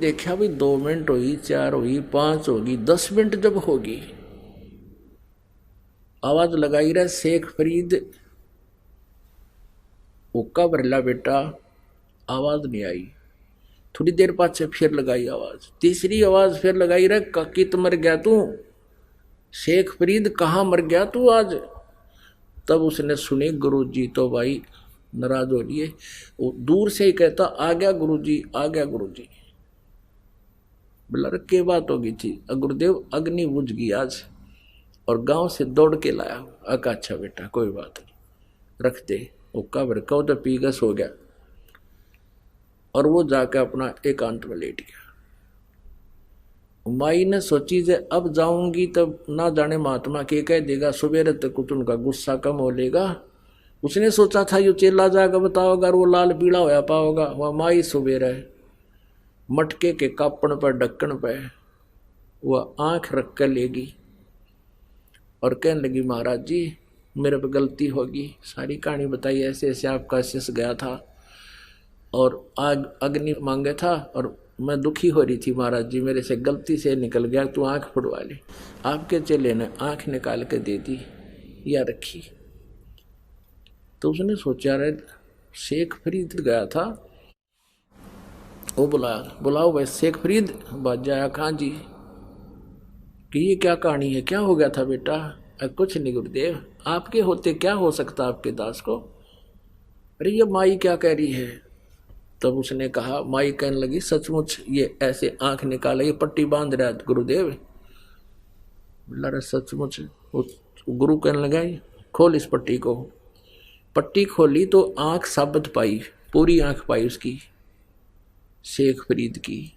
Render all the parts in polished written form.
देखा भी 2 मिनट हुई, 4 हुई, 5 होगी, 10 मिनट जब होगी, आवाज लगाई रहा शेख फरीद, हुक्का भरला बेटा, आवाज नहीं आई। थोड़ी देर बाद से फिर लगाई आवाज, तीसरी आवाज फिर लगाई रहा, कित मर गया तू शेख फरीद, कहाँ मर गया तू आज। तब उसने सुनी, गुरुजी तो भाई नाराज हो रही है, वो दूर से ही कहता, आ गया गुरुजी, आ गया गुरुजी। बोला के बात होगी थी, गुरुदेव अग्नि बुझ गई आज और गांव से दौड़ के लाया। अका अच्छा बेटा कोई बात नहीं, रख दे, हुक्का भर का तो पी गस हो गया। और वो जाकर अपना एकांत में लेट गया। माई ने सोची जे अब जाऊंगी तब ना जाने महात्मा के कह देगा, सुबेरे तक कुछ उनका गुस्सा कम हो लेगा। उसने सोचा था यो चेला जाकर बताओगा, वो लाल पीला होया पाओगा। वह माई सुबेरे मटके के कापण पर ढक्कन पे वह आंख रख कर लेगी और कहने लगी, महाराज जी मेरे पे गलती होगी, सारी कहानी बताई, ऐसे ऐसे आपका शिष्य गया था और आग अग्नि मांगे था और मैं दुखी हो रही थी, महाराज जी मेरे से गलती से निकल गया, तू आंख फुड़वा ले। आपके चेले ने आंख निकाल के दे दी या रखी। तो उसने सोचा रहे शेख फरीद गया था, वो बुलाओ भाई शेख फरीद। बाज जाया, कहाँ जी, कि ये क्या कहानी है, क्या हो गया था बेटा। कुछ नहीं गुरुदेव, आपके होते क्या हो सकता आपके दास को। अरे ये माई क्या कह रही है। तब उसने कहा, माई कहने लगी, सचमुच ये ऐसे आंख निकाले, ये पट्टी बांध रहा है गुरुदेव। बोला रे सचमुच। गुरु कहने लगा, खोल इस पट्टी को। पट्टी खोली तो आंख साबित पाई, पूरी आंख पाई उसकी शेख फरीद की,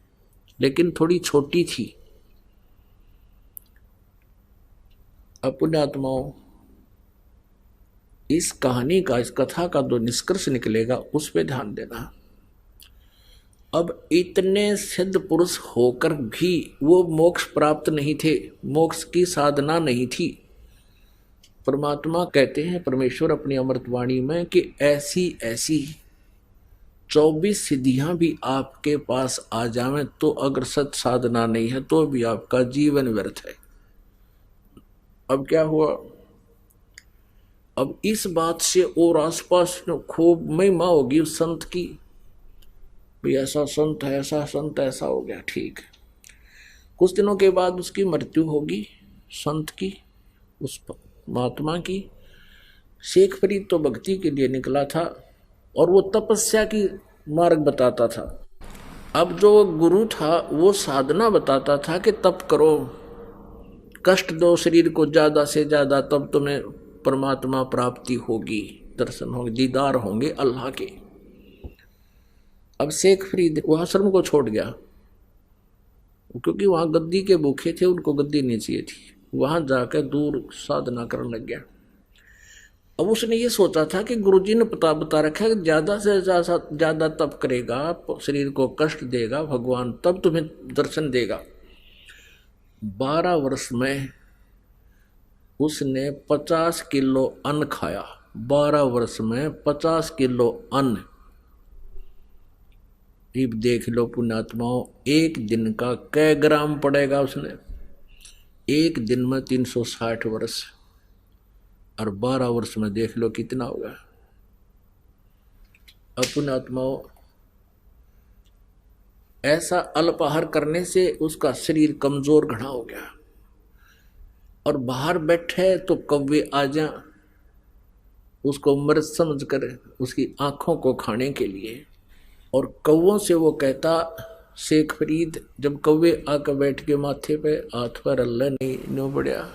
लेकिन थोड़ी छोटी थी। अब पुण्यात्माओं, इस कहानी का, इस कथा का जो निष्कर्ष निकलेगा उस पे ध्यान देना। अब इतने सिद्ध पुरुष होकर भी वो मोक्ष प्राप्त नहीं थे, मोक्ष की साधना नहीं थी। परमात्मा कहते हैं, परमेश्वर अपनी अमृतवाणी में, कि ऐसी ऐसी 24 सिद्धियां भी आपके पास आ जावें तो अगर सत साधना नहीं है तो भी आपका जीवन व्यर्थ है। अब क्या हुआ, अब इस बात से और आसपास खूब महिमा होगी उस संत की, ऐसा संत है, ऐसा संत, ऐसा हो गया, ठीक। कुछ दिनों के बाद उसकी मृत्यु होगी संत की, उस महात्मा की। शेख फरीद तो भक्ति के लिए निकला था और वो तपस्या की मार्ग बताता था। अब जो गुरु था वो साधना बताता था कि तप करो, कष्ट दो शरीर को ज्यादा से ज्यादा, तब तुम्हें परमात्मा प्राप्ति होगी, दर्शन होंगे, दीदार होंगे अल्लाह के। अब शेख फरीद वह आश्रम को छोड़ गया, क्योंकि वहां गद्दी के भूखे थे, उनको गद्दी नहीं चाहिए थी। वहां जाकर दूर साधना करने लग गया। अब उसने ये सोचा था कि गुरुजी ने बता रखा है कि ज्यादा से ज्यादा तप करेगा, शरीर को कष्ट देगा भगवान, तब तुम्हें दर्शन देगा। 12 वर्ष में उसने 50 किलो अन्न खाया। 12 वर्ष में 50 किलो अन्न। अब देख लो पुण्यात्माओं, एक दिन का कै ग्राम पड़ेगा उसने। एक दिन में 360 वर्ष, और 12 वर्ष में देख लो कितना होगा। अब पुण्यात्माओं, ऐसा अल्पाहार करने से उसका शरीर कमजोर घना हो गया, और बाहर बैठे तो कौवे आ जा उसको मृत समझ कर उसकी आंखों को खाने के लिए। और कौवों से वो कहता, शेख फरीद जब कौवे आकर बैठ के माथे पे हाथ पर अल्लाह नहीं नो बढ़िया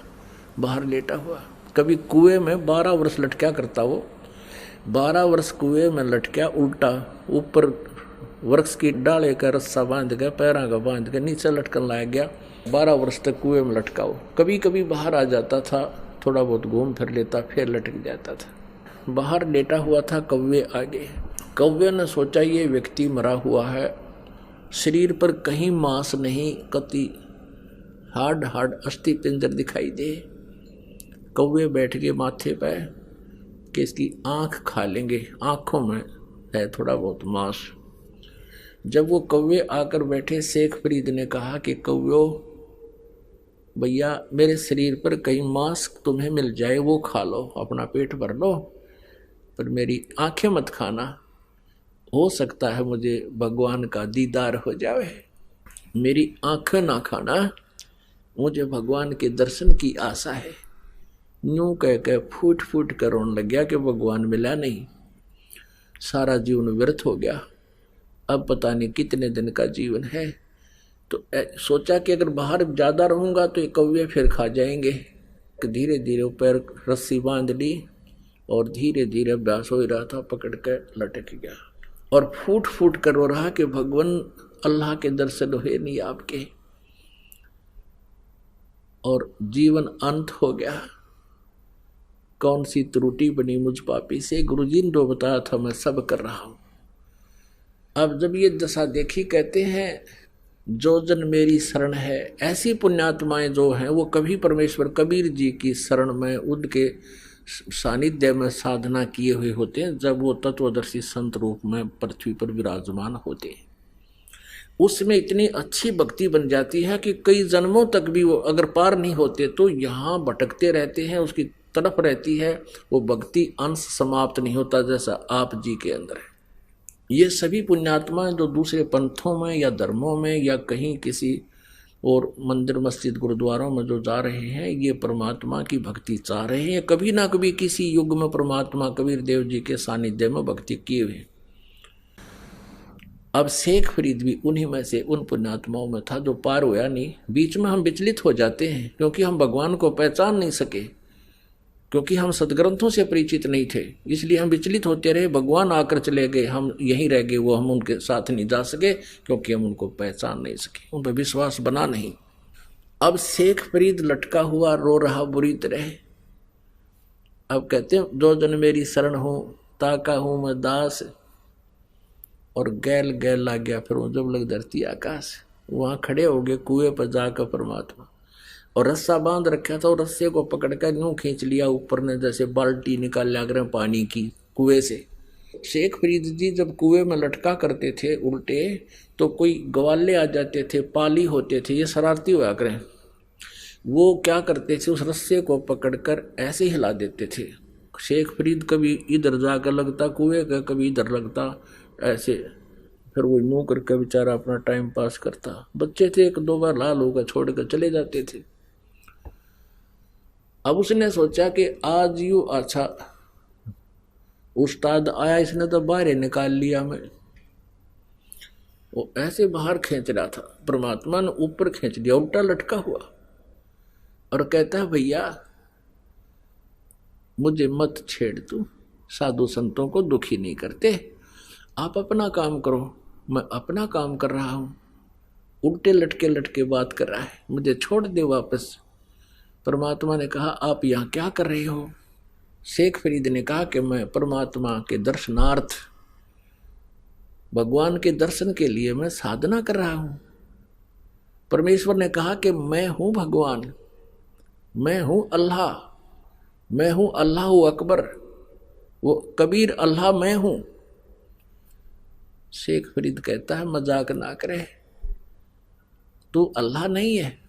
बाहर लेटा हुआ। कभी कुएं में 12 वर्ष लटका करता वो, 12 वर्ष कुएं में लटका उल्टा, ऊपर वृक्ष की डाले का रस्सा बांध के, पैरों का बांध के नीचे लटकन लाया गया। 12 वर्ष तक कुएं में लटका वो। कभी कभी बाहर आ जाता था, थोड़ा बहुत घूम फिर लेता, फिर लटक जाता था। बाहर लेटा हुआ था, कौवे आगे। कौवे ने सोचा ये व्यक्ति मरा हुआ है, शरीर पर कहीं मांस नहीं, कति हार्ड अस्थि पिंजर दिखाई दे। कौवे बैठ गए माथे पे कि इसकी आंख खा लेंगे, आंखों में है थोड़ा बहुत मांस। जब वो कौवे आकर बैठे, शेख फरीद ने कहा कि कौवो भैया मेरे शरीर पर कहीं मांस तुम्हें मिल जाए वो खा लो, अपना पेट भर लो, पर मेरी आंखें मत खाना, हो सकता है मुझे भगवान का दीदार हो जाए, मेरी आंखें ना खाना, मुझे भगवान के दर्शन की आशा है। यूं कह के फूट फूट कर रोने लग गया कि भगवान मिला नहीं, सारा जीवन व्यर्थ हो गया, अब पता नहीं कितने दिन का जीवन है। तो सोचा कि अगर बाहर ज़्यादा रहूँगा तो ये कौवे फिर खा जाएंगे। कि धीरे धीरे ऊपर रस्सी बांध ली और धीरे धीरे अभ्यास हो रहा था, पकड़ के लटक गया और फूट फूट कर रो रहा कि भगवान अल्लाह के दर्शन हुए नहीं आपके, और जीवन अंत हो गया। कौन सी त्रुटि बनी मुझ पापी से, गुरुजी ने जो बताया था मैं सब कर रहा हूं। अब जब ये दशा देखी, कहते हैं जो जन मेरी शरण है, ऐसी पुण्यात्माएं जो हैं वो कभी परमेश्वर कबीर जी की शरण में, उनके सानिध्य में साधना किए हुए होते हैं, जब वो तत्वदर्शी संत रूप में पृथ्वी पर विराजमान होते हैं। उसमें इतनी अच्छी भक्ति बन जाती है कि कई जन्मों तक भी वो अगर पार नहीं होते तो यहाँ भटकते रहते हैं, उसकी तड़प रहती है, वो भक्ति अंश समाप्त नहीं होता, जैसा आप जी के अंदर है। ये सभी पुण्यात्मा जो दूसरे पंथों में या धर्मों में या कहीं किसी और मंदिर मस्जिद गुरुद्वारों में जो जा रहे हैं, ये परमात्मा की भक्ति चाह रहे हैं, कभी ना कभी किसी युग में परमात्मा कबीर देव जी के सानिध्य में भक्ति किए हुए। अब शेख फरीद भी उन्हीं में से, उन पुण्यात्माओं में था जो पार होया नहीं। बीच में हम विचलित हो जाते हैं क्योंकि हम भगवान को पहचान नहीं सके, क्योंकि हम सदग्रंथों से परिचित नहीं थे, इसलिए हम विचलित होते रहे। भगवान आकर चले गए, हम यहीं रह गए, वो हम उनके साथ नहीं जा सके क्योंकि हम उनको पहचान नहीं सके, उन पर विश्वास बना नहीं। अब शेख फरीद लटका हुआ रो रहा बुरी तरह। अब कहते हैं जो जन मेरी शरण हो, ताका हूँ मैं दास, और गैल गैल लग गया। फिर वो जब लग धरती आकाश, वहाँ खड़े हो गए कुएं पर जाकर परमात्मा, और रस्सा बांध रखा था, और रस्से को पकड़ कर यूं खींच लिया ऊपर ने, जैसे बाल्टी निकाल लिया करें पानी की कुएं से। शेख फरीद जी जब कुएं में लटका करते थे उल्टे, तो कोई ग्वाले आ जाते थे, पाली होते थे, ये शरारती हुआ करें, वो क्या करते थे, उस रस्से को पकड़कर ऐसे हिला देते थे। शेख फरीद कभी इधर जाकर लगता कुएं का, कभी इधर लगता ऐसे, फिर वो यूं करके बेचारा अपना टाइम पास करता। बच्चे थे, एक दो बार लाल होकर छोड़कर चले जाते थे। अब उसने सोचा कि आज यू अच्छा उस्ताद आया, इसने तो बाहर निकाल लिया मैं। वो ऐसे बाहर खींच रहा था, परमात्मा ने ऊपर खींच दिया, उल्टा लटका हुआ, और कहता है भैया मुझे मत छेड़, तू साधु संतों को दुखी नहीं करते, आप अपना काम करो, मैं अपना काम कर रहा हूं। उल्टे लटके लटके बात कर रहा है, मुझे छोड़ दे वापस। परमात्मा ने कहा आप यहाँ क्या कर रहे हो? शेख फरीद ने कहा कि मैं परमात्मा के दर्शनार्थ, भगवान के दर्शन के लिए मैं साधना कर रहा हूं। परमेश्वर ने कहा कि मैं हूं भगवान, मैं हूं अल्लाह, मैं हूं अल्लाह अकबर, वो कबीर अल्लाह मैं हूं। शेख फरीद कहता है मजाक ना करे, तू अल्लाह नहीं है।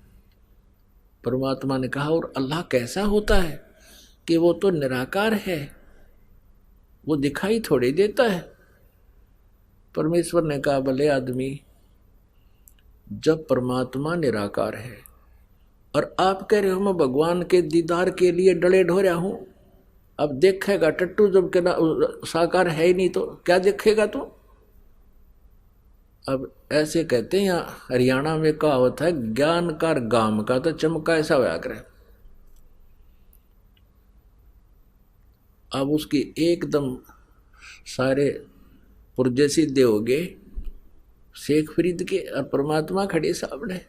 परमात्मा ने कहा और अल्लाह कैसा होता है कि वो तो निराकार है, वो दिखाई थोड़ी देता है। परमेश्वर ने कहा भले आदमी, जब परमात्मा निराकार है और आप कह रहे हो मैं भगवान के दीदार के लिए डले ढोरा हूं, अब देखेगा टट्टू, जब के साकार है ही नहीं तो क्या देखेगा तू? अब ऐसे कहते हैं, यहाँ हरियाणा में कहावत है, ज्ञान का गाम का तो चमका ऐसा होया करे। अब उसकी एकदम सारे पुर्जे सीधे हो गए शेख फरीद के, और परमात्मा खड़े सामने,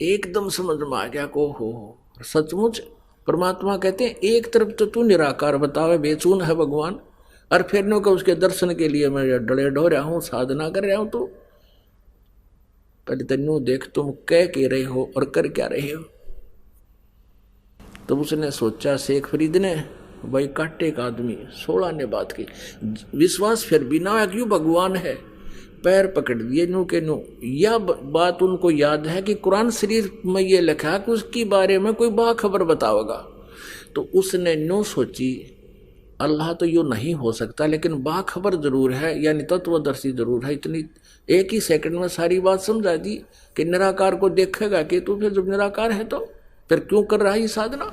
एकदम समझ में आ गया को हो सचमुच। परमात्मा कहते हैं एक तरफ तो तू निराकार बतावे बेचून है भगवान, और फिर नो का उसके दर्शन के लिए मैं डले ढो रहा हूं, साधना कर रहा हूं। तो पहले तेनू देख तुम कह के रहे हो और कर क्या रहे हो। तो उसने सोचा शेख फरीद ने, भाई काटे का आदमी 16 ने बात की, विश्वास फिर भी ना क्यों भगवान है, पैर पकड़ दिए नू के नू। यह बात उनको याद है कि कुरान शरीफ में ये लिखा कि उसके बारे में कोई बाखबर बताओगा। तो उसने नो सोची अल्लाह तो यूँ नहीं हो सकता, लेकिन बाखबर जरूर है, यानी तत्वदर्शी जरूर है। इतनी एक ही सेकंड में सारी बात समझा दी कि निराकार को देखेगा कि तू, फिर जब निराकार है तो फिर क्यों कर रहा है ये साधना।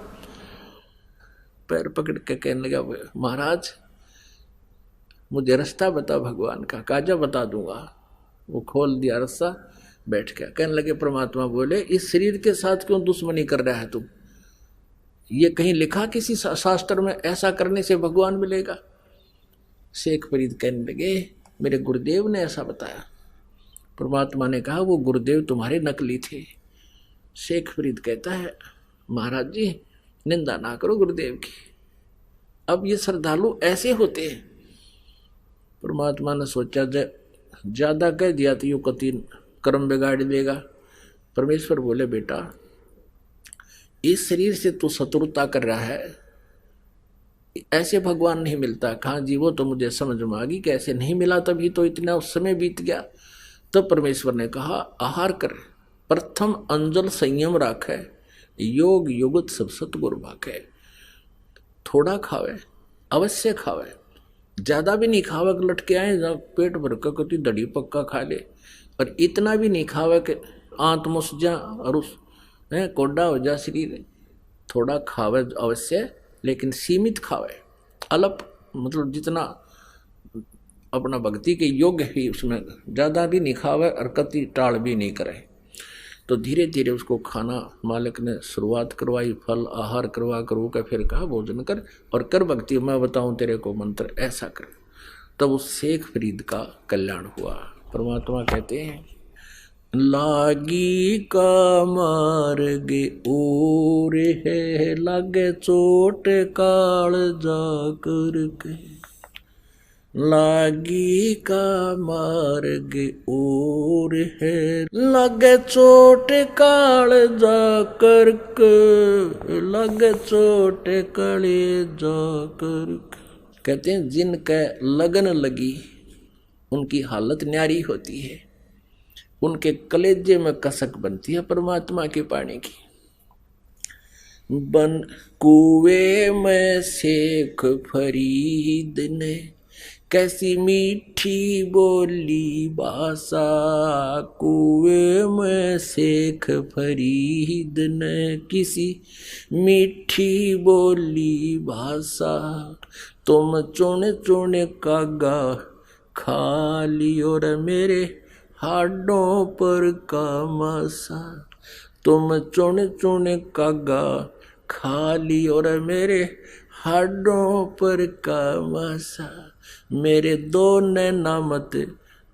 पैर पकड़ के कहने लगा महाराज मुझे रास्ता बता भगवान का। काजा बता दूंगा। वो खोल दिया रास्ता, बैठ गया। कहने लगे परमात्मा बोले इस शरीर के साथ क्यों दुश्मनी कर रहा है तू? ये कहीं लिखा किसी शास्त्र में ऐसा करने से भगवान मिलेगा? शेख फरीद कहने लगे मेरे गुरुदेव ने ऐसा बताया। परमात्मा ने कहा वो गुरुदेव तुम्हारे नकली थे। शेख फरीद कहता है महाराज जी निंदा ना करो गुरुदेव की, अब ये श्रद्धालु ऐसे होते हैं। परमात्मा ने सोचा ज्यादा कह दिया तो यू कति कर्म बिगाड़ देगा। परमेश्वर बोले बेटा इस शरीर से तू शत्रुता कर रहा है, ऐसे भगवान नहीं मिलता। कहाँ जी वो तो मुझे समझ में आ गई कि ऐसे नहीं मिला, तभी तो इतना उस समय बीत गया। तो परमेश्वर ने कहा आहार कर, प्रथम अंजल संयम राखे, योग युगत सब सतगुरु भाखे। थोड़ा खावे अवश्य खावे, ज्यादा भी नहीं खावे कि लटके आए जहाँ पेट भर कर कति दड़ी पक्का खा ले, और इतना भी नहीं खावे कि आंत मुस जा और उस कोडा हो जा शरीर। थोड़ा खावे अवश्य, लेकिन सीमित खावे, अल्प, मतलब जितना अपना भक्ति के योग्य ही, उसमें ज़्यादा भी नहीं खावे और कति टाल भी नहीं करे। तो धीरे धीरे उसको खाना मालिक ने शुरुआत करवाई, फल आहार करवा कर फिर कहा भोजन कर और कर भक्ति, मैं बताऊं तेरे को मंत्र ऐसा कर। तब उस शेख फरीद का कल्याण हुआ। परमात्मा कहते हैं लागी का मार्गे ओर है, लागे चोट काल जाकर के। लागी का मार्गे ओर है, लागे चोट काल जाकर के, लागे चोट काले जाकर के। कहते हैं जिनके लगन लगी उनकी हालत न्यारी होती है, उनके कलेजे में कसक बनती है परमात्मा के पानी की। बन कुएं में शेख फरीद ने कैसी मीठी बोली भाषा, कुएं में शेख फरीद ने किसी मीठी बोली भाषा। तुम चुन चुन कागा खा लियो रे मेरे हाडों पर का मासा। तुम चुन चुन कागा खा लियो रे मेरे हाडों पर का मासा। मेरे दो नैना मत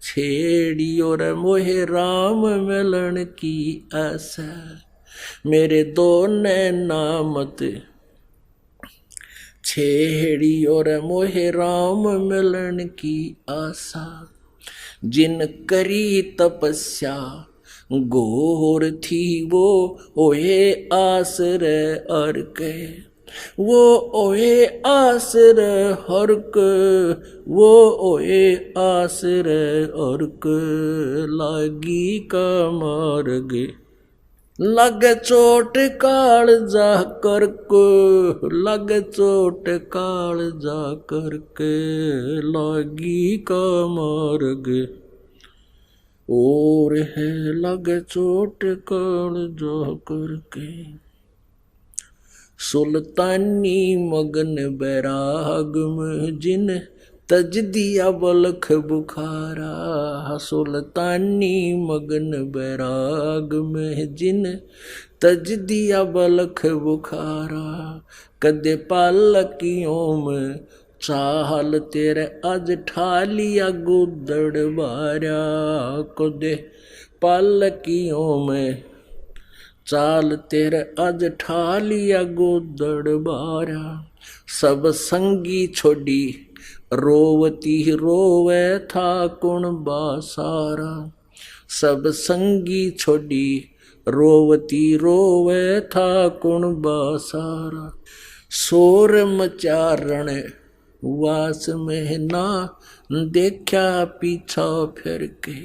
छेड़ियो रे मोहे राम मिलन की आशा। मेरे दो नैना मत छेड़ियो रे मोहे राम मिलन की आशा। जिन करी तपस्या घोर थी वो ओए आसरे अर्क, वो ओए आसरे हर्क, वो ओए आसरे अर्क। लागी का मार्ग लग चोट काल जा कर को, लग चोट काल जा कर के। लागी का मार्ग और है, लग चोट काल जा कर के। सुल्तानी मगन बैराग में जिन तज दिया बलख बुखारा। सुल्तानी मगन बैराग में जिन तज दिया बलख बुखारा। कदे पालकियों में चाहल तेरे आज ठालिया गुदड़ बारा। कदे पालकियों में चाल तेरे आज ठालिया गुदड़ बारा। सब संगी छोड़ी रोवती रोवे था कुण बासारा। सब संगी छोड़ी रोवती रोवे था कुण बासारा। शोर मचारण वास में ना देखा पीछा फिर के,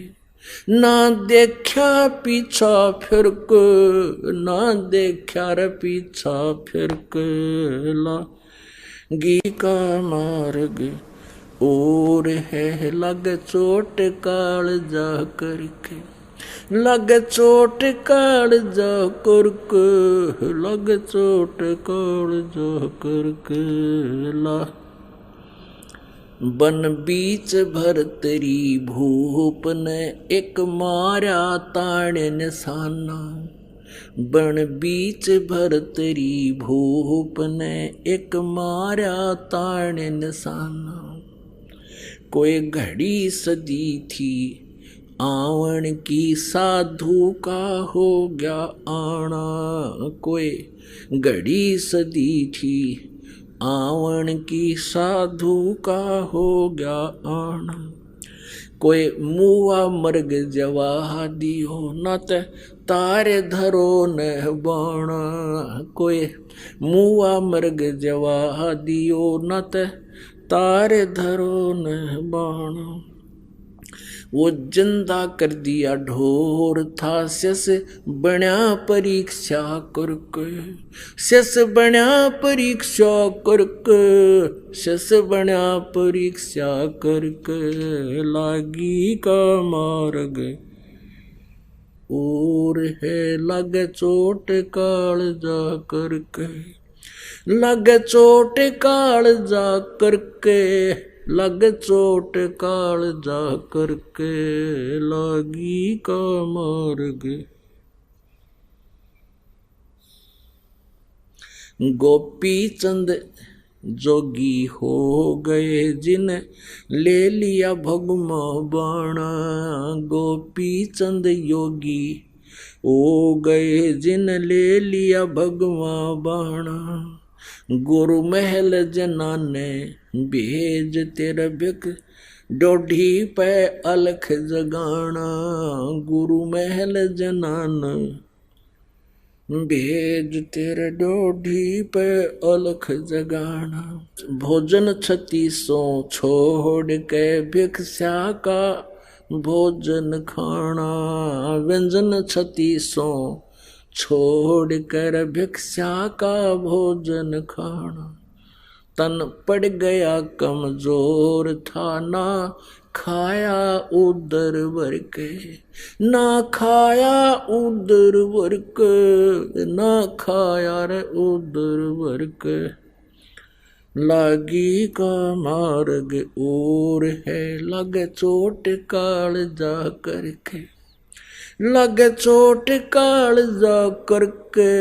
ना देखा पीछा फिर के, ना देखा रे पीछा फिर के, लागी का मार्ग और है लग चोट काल जा करके, लग चोट काल जा करके, लग चोट काल जा करके, ला बन बीच भरतरी भूप ने एक मारा ताण निशाना, बन बीच भरतरी भूप ने एक मारा ताण निशाना, कोई घड़ी सदी थी आवन की साधु का हो गया आना, कोई घड़ी सदी थी आवन की साधु का हो गया आना, कोई मुआ मर्ग जवा दियो न तारे धरो न बाणा, कोई मुआ मर्ग जवा दियो न तारे धरो न बाणा, वो जिंदा कर दिया ढोर था सस बण्या परीक्षा करके, सस बण्या परीक्षा करके, सस बण्या परीक्षा करके, लागी का मार्ग और है लग चोट काल जा करके, लग चोट काल जा करके, लग चोट काल जा करके, लागी का मार्ग। गोपी चंद जोगी हो गए जिन ले लिया भगमा बाणा, गोपी चंद योगी हो गए जिन ले लिया भगवा बाणा, गुरु महल जनाने भेज तेरा बिक डोढ़ी पे अलख जगाना, गुरु महल जनान भेज तेरे डोढ़ी पे अलख जगाना, भोजन 3600 छोड़ के भिक्षा का भोजन खाना, व्यंजन 3600 छोड़ कर भिक्षा का भोजन खाना, तन पड़ गया कमजोर था ना खाया उदर भर के, ना खाया उदर भर के, ना खाया रे उदर भर के, लागी का मार्ग और है लग चोट काल जा करके, लग चोट काल जा करके,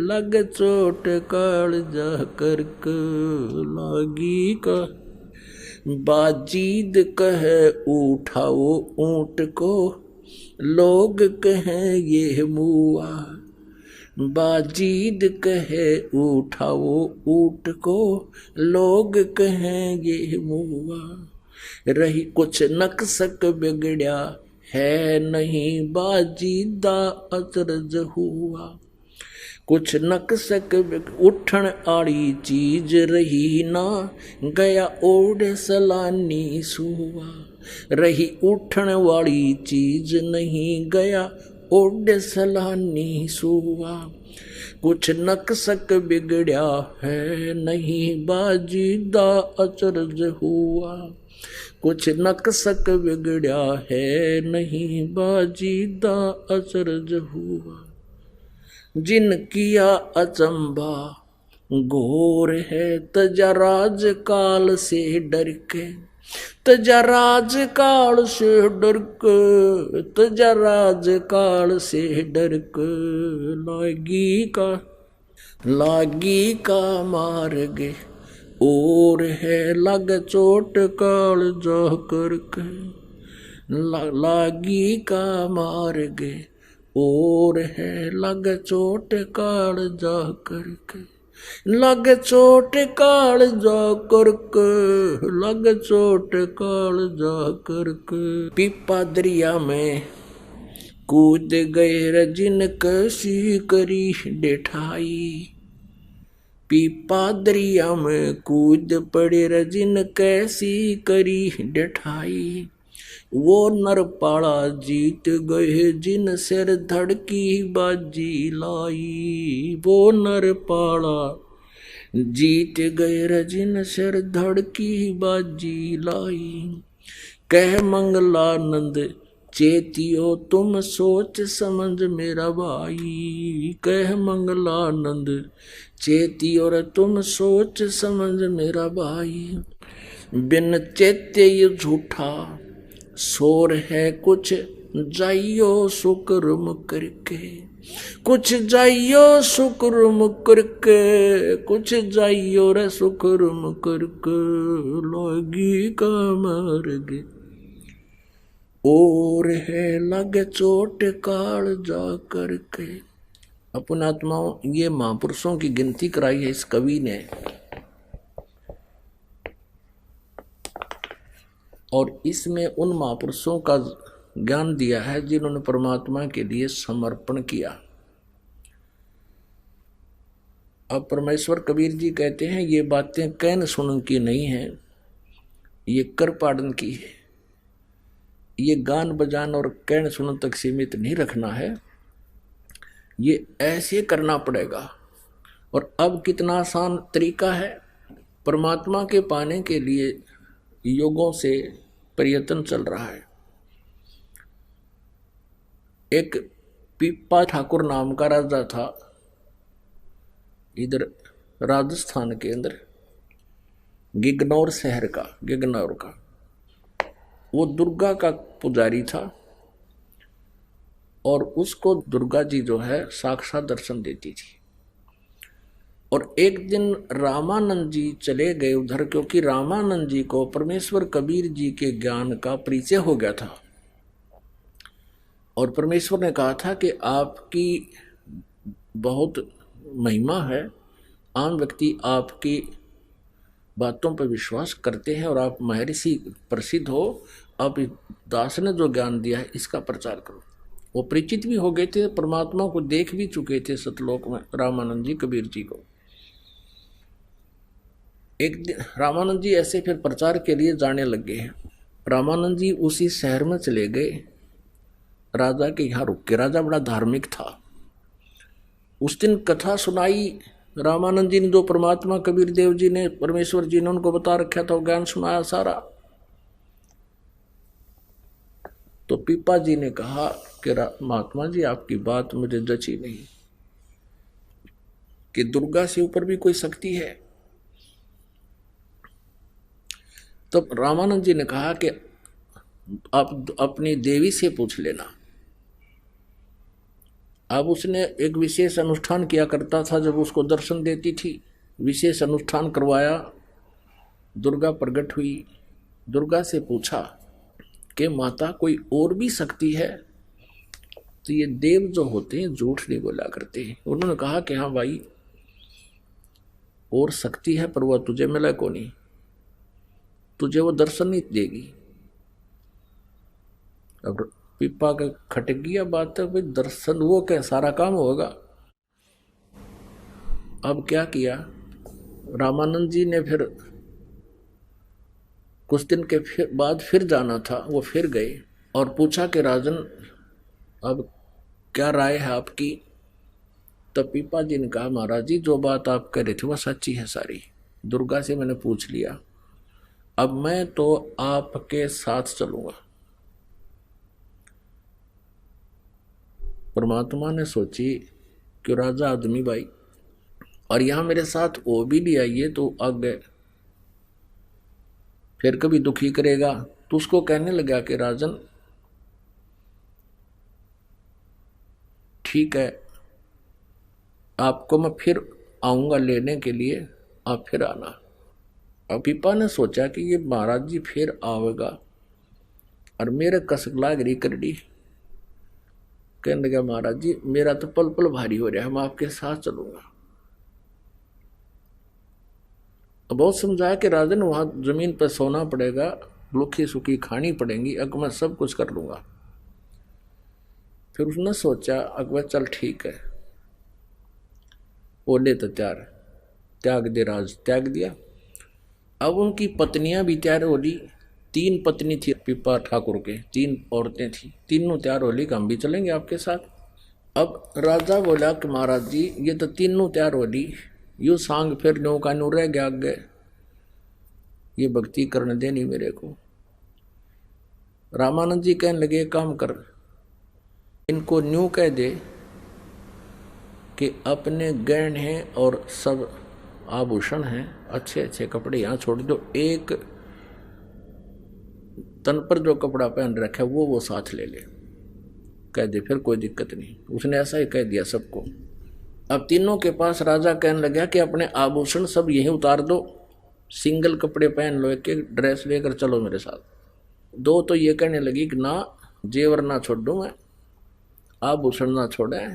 लग चोट काल जा करके, लागी का बाजीद कहे उठाओ ऊंट को, लोग कहें ये मुआ, बाजीद कहे उठाओ ऊंट को, लोग कहें ये मुआ, रही कुछ नक्सक बिगड़या है नहीं बाजीदा अचरज हुआ, कुछ नक्सक उठन आड़ी चीज रही ना गया ओढ़ सलानी सुआ, रही उठन वाली चीज नहीं गया ओढ़ सलानी सुआ, कुछ नक्सक बिगड़या है नहीं बाजीदा अचरज हुआ, कुछ नक्सक बिगड़या है नहीं बाजीदा अचरज हुआ, जिन किया अचंबा घोर है तजा राज काल से डर के, तजा राज काल से डर के, तजा राज काल से डर के, लागी का मार्ग और है लग चोट काल जा करके, लागी का मार्ग और है लग चोट काल जा करके, लग चोट काल जा करके, लग चोट काल जा करके, पीपा दरिया में कूद गए जिन कसी करी डेठाई, पीपा दरिया में कूद पड़े रजिन कैसी करी डठाई। वो नर पाड़ा जीत गए जिन सिर धड़की बाजी लाई। वो नर पाड़ा जीत गए रजिन सिर धड़की बाजी लाई। कह मंगलानंद चेतियो तुम सोच समझ मेरा भाई। कह मंगलानंद चेतियो रे तुम सोच समझ मेरा भाई। बिन चेत्य ये झूठा शोर है कुछ जाइयो शुक्र करके। कुछ जाइयो शुक्र करके। कुछ जाइयो रे शुक्र करके। लगी कमरगे और है लगे चोट काल जा करके। अपन आत्माओं ये महापुरुषों की गिनती कराई है इस कवि ने, और इसमें उन महापुरुषों का ज्ञान दिया है जिन्होंने परमात्मा के लिए समर्पण किया। अब परमेश्वर कबीर जी कहते हैं ये बातें कहन सुनन की नहीं है, ये कर पाड़न की है। ये गान बजान और कहन सुनन तक सीमित नहीं रखना है, ये ऐसे करना पड़ेगा। और अब कितना आसान तरीका है, परमात्मा के पाने के लिए युगों से प्रयत्न चल रहा है। एक पीपा ठाकुर नाम का राजा था इधर राजस्थान के अंदर, गिगनौर शहर का, गिगनौर का। वो दुर्गा का पुजारी था और उसको दुर्गा जी जो है साक्षात दर्शन देती थी। और एक दिन रामानंद जी चले गए उधर, क्योंकि रामानंद जी को परमेश्वर कबीर जी के ज्ञान का परिचय हो गया था। और परमेश्वर ने कहा था कि आपकी बहुत महिमा है, आम व्यक्ति आपकी बातों पर विश्वास करते हैं और आप महर्षि प्रसिद्ध हो। आप दास ने जो ज्ञान दिया है इसका प्रचार करो। वो परिचित भी हो गए थे, परमात्मा को देख भी चुके थे सतलोक में रामानंद जी कबीर जी को। एक दिन रामानंद जी ऐसे फिर प्रचार के लिए जाने लगे हैं। रामानंद जी उसी शहर में चले गए, राजा के यहाँ रुक के। राजा बड़ा धार्मिक था। उस दिन कथा सुनाई रामानंद जी ने, जो परमात्मा कबीर देव जी ने, परमेश्वर जी ने उनको बता रखा था, वो ज्ञान सुनाया सारा। तो पीपा जी ने कहा कि महात्मा जी आपकी बात मुझे जची नहीं, कि दुर्गा से ऊपर भी कोई शक्ति है। तब रामानंद जी ने कहा कि आप अपनी देवी से पूछ लेना। अब उसने एक विशेष अनुष्ठान किया करता था, जब उसको दर्शन देती थी विशेष अनुष्ठान करवाया। दुर्गा प्रकट हुई, दुर्गा से पूछा कि माता कोई और भी शक्ति है? तो ये देव जो होते हैं झूठ नहीं बोला करते हैं। उन्होंने कहा कि हाँ भाई और शक्ति है, पर वह तुझे मिला को नहीं, तुझे वो दर्शन नहीं देगी। अब पीपा का खटक गया बात है, भाई दर्शन वो क्या सारा काम होगा। अब क्या किया रामानंद जी ने, फिर कुछ दिन के बाद फिर जाना था, वो फिर गए और पूछा कि राजन अब क्या राय है आपकी? तब पीपा जी ने कहा महाराज जी जो बात आप कह रहे थे वह सच्ची है सारी, दुर्गा से मैंने पूछ लिया, अब मैं तो आपके साथ चलूंगा। परमात्मा ने सोची कि राजा आदमी भाई, और यहां मेरे साथ वो भी नहीं आइए तो आगे फिर कभी दुखी करेगा। तो उसको कहने लगा कि राजन ठीक है, आपको मैं फिर आऊंगा लेने के लिए, आप फिर आना। अब पीपा ने सोचा कि ये महाराज जी फिर आवेगा और मेरे कसक लाग रही करड़ी। कहने लगा महाराज जी मेरा तो पल पल भारी हो रहा है, मैं आपके साथ चलूंगा। बहुत समझाया कि राजन वहां जमीन पर सोना पड़ेगा, भूखी सूखी खानी पड़ेगी, अब मैं सब कुछ कर लूंगा। फिर उसने सोचा अकबर चल ठीक है, बोले तो तैयार। त्याग दे, राज त्याग दिया। अब उनकी पत्नियां भी तैयार हो ली। 3 पत्नी थी पीपा ठाकुर के, 3 औरतें थी, तीनों तैयार हो ली कि हम भी चलेंगे आपके साथ। अब राजा बोला कि महाराज जी ये तो तीनों तैयार हो ली, यू सांग फिर नो का नो रह गया आगे, ये भक्ति करने देनी मेरे को। रामानंद जी कहने लगे काम कर, इनको न्यू कह दे कि अपने गहन हैं और सब आभूषण हैं, अच्छे अच्छे कपड़े यहाँ छोड़ दो, एक तन पर जो कपड़ा पहन रखा है वो साथ ले ले, कह दे, फिर कोई दिक्कत नहीं। उसने ऐसा ही कह दिया सबको। अब तीनों के पास राजा कहने लगा कि अपने आभूषण सब यहीं उतार दो, सिंगल कपड़े पहन लो, एक एक ड्रेस लेकर चलो मेरे साथ। 2 तो ये कहने लगी कि ना जेवर ना छोड़ दूँ मैं, आभूषण ना छोड़े,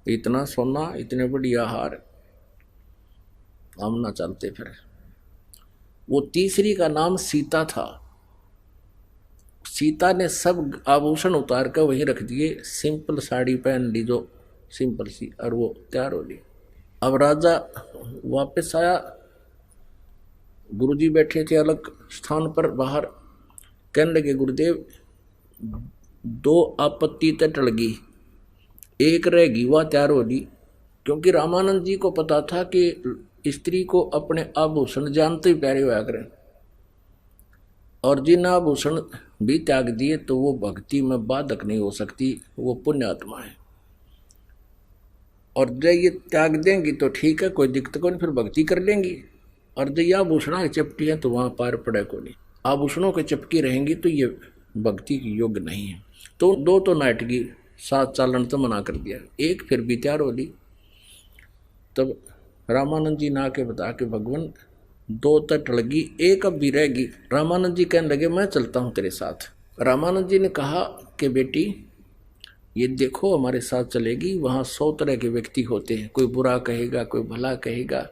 इतना सोना इतने बढ़िया हार, हम ना चलते फिर। वो तीसरी का नाम सीता था। सीता ने सब आभूषण उतार कर वहीं रख दिए, सिंपल साड़ी पहन ली जो सिंपल सी, और वो तैयार हो ली। अब राजा वापस आया, गुरुजी बैठे थे अलग स्थान पर बाहर। कहने लगे गुरुदेव 2 आपत्ति तय टल गई, एक रहेगी वह तैयार हो ली। क्योंकि रामानंद जी को पता था कि स्त्री को अपने आभूषण जानते ही प्यारे होया करें, और जिन आभूषण भी त्याग दिए तो वो भक्ति में बाधक नहीं हो सकती, वो पुण्य आत्मा है। और जब ये त्याग देंगी तो ठीक है, कोई दिक्कत को नहीं, फिर भक्ति कर लेंगी। और जब ये आभूषणों की चपटी है तो वहां पार पड़े को नहीं, आभूषणों की चपकी रहेंगी तो ये भक्ति की योग्य नहीं है। तो 2 तो नाटकी साथ चालन तो मना कर दिया, एक फिर भी तैयार हो ली। तब रामानंद जी ना के बता के भगवान 2 तट लगी, एक अब भी रहेगी। रामानंद जी कहने लगे मैं चलता हूं तेरे साथ। रामानंद जी ने कहा कि बेटी ये देखो हमारे साथ चलेगी, वहां 100 तरह के व्यक्ति होते हैं, कोई बुरा कहेगा, कोई भला कहेगा,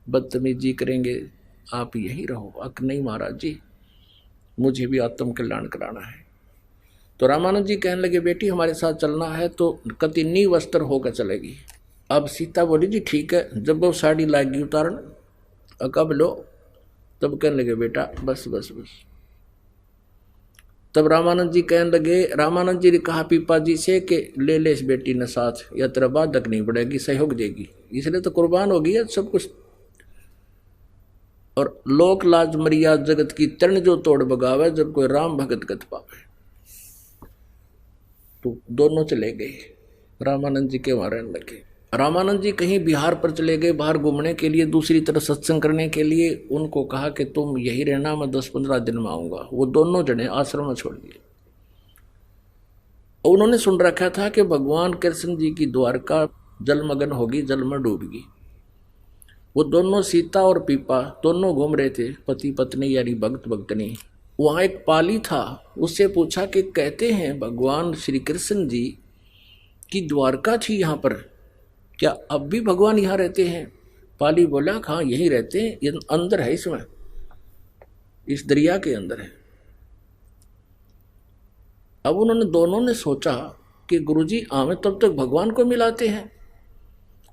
बदतमीजी करेंगे, आप यहीं रहो। अक नहीं महाराज जी, मुझे भी आत्म कल्याण कराना है। तो रामानंद जी कहने लगे बेटी हमारे साथ चलना है तो कति निवस्त्र होकर चलेगी। अब सीता बोली जी ठीक है। जब वो साड़ी लागी उतारन, कब लो, तब कहने लगे बेटा बस बस बस। तब रामानंद जी कहने लगे, रामानंद जी ने कहा पीपा जी से कि ले ले इस बेटी ने साथ, या तेरा बाधक नहीं पड़ेगी, सहयोग देगी, इसलिए तो कुर्बान होगी है सब कुछ। और लोक लाज मर्याद जगत की तरण जो तोड़ बगावे, जब कोई राम भगत गत पावे। तो दोनों चले गए, रामानंद जी के वहां रहने लगे। रामानंद जी कहीं बिहार पर चले गए बाहर घूमने के लिए, दूसरी तरफ सत्संग करने के लिए। उनको कहा कि तुम यही रहना, मैं 10-15 दिन में आऊंगा। वो दोनों जने आश्रम में छोड़ दिए। उन्होंने सुन रखा था कि भगवान कृष्ण जी की द्वारका जलमग्न होगी, जल में डूबगी। वो दोनों सीता और पीपा दोनों घूम रहे थे, पति पत्नी यानी भक्त भक्तनी। वहां एक पाली था, उससे पूछा कि कहते हैं भगवान श्री कृष्ण जी की द्वारका थी यहाँ पर, क्या अब भी भगवान यहाँ रहते हैं? पाली बोला हाँ यहीं रहते हैं, ये अंदर है, इसमें इस दरिया के अंदर है। अब उन्होंने दोनों ने सोचा कि गुरुजी हमें तब तक भगवान को मिलाते हैं,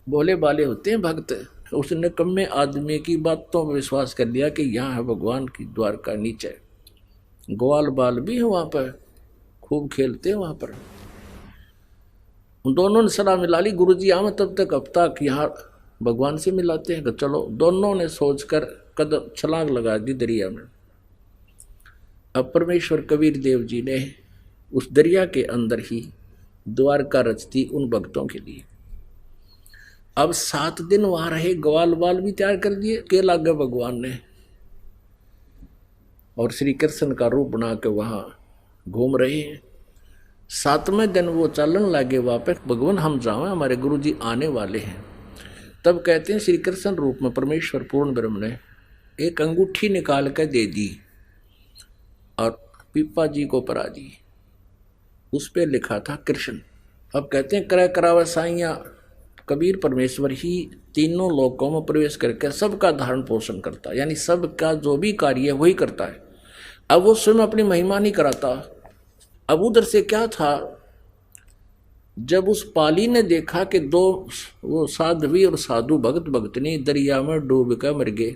बोले बाले होते हैं भक्त। उसने कम्मे आदमी की बातों में विश्वास कर लिया कि यहाँ है भगवान की द्वारका नीचे। ग्वाल बाल भी है वहां पर, खूब खेलते हैं वहां पर। दोनों ने सलाह मिला ली, गुरुजी हमें तब तक अब तक यहाँ भगवान से मिलाते हैं। चलो, दोनों ने सोचकर कदम छलांग लगा दी दरिया में। अब परमेश्वर कबीर देव जी ने उस दरिया के अंदर ही द्वारका रच दी उन भक्तों के लिए। अब 7 दिन वहां रहे, ग्वाल बाल भी तैयार कर दिए, के लागे भगवान ने, और श्री कृष्ण का रूप बना के वहां घूम रहे हैं। 7वें दिन वो चलन लगे वापस, भगवान हम जाओ, हमारे गुरु जी आने वाले हैं। तब कहते हैं श्री कृष्ण रूप में परमेश्वर पूर्ण ब्रह्म ने एक अंगूठी निकाल कर दे दी और पीपा जी को परा दी। उस पर लिखा था कृष्ण। अब कहते हैं क्रय करावा साइया, कबीर परमेश्वर ही तीनों लोकों में प्रवेश करके सबका धारण पोषण करता है, यानी सबका जो भी कार्य है वही करता है। अब वो स्वयं अपनी महिमा नहीं कराता। अब उधर से क्या था, जब उस पाली ने देखा कि दो वो साध्वी और साधु भगत भगतनी दरिया में डूब कर मर गए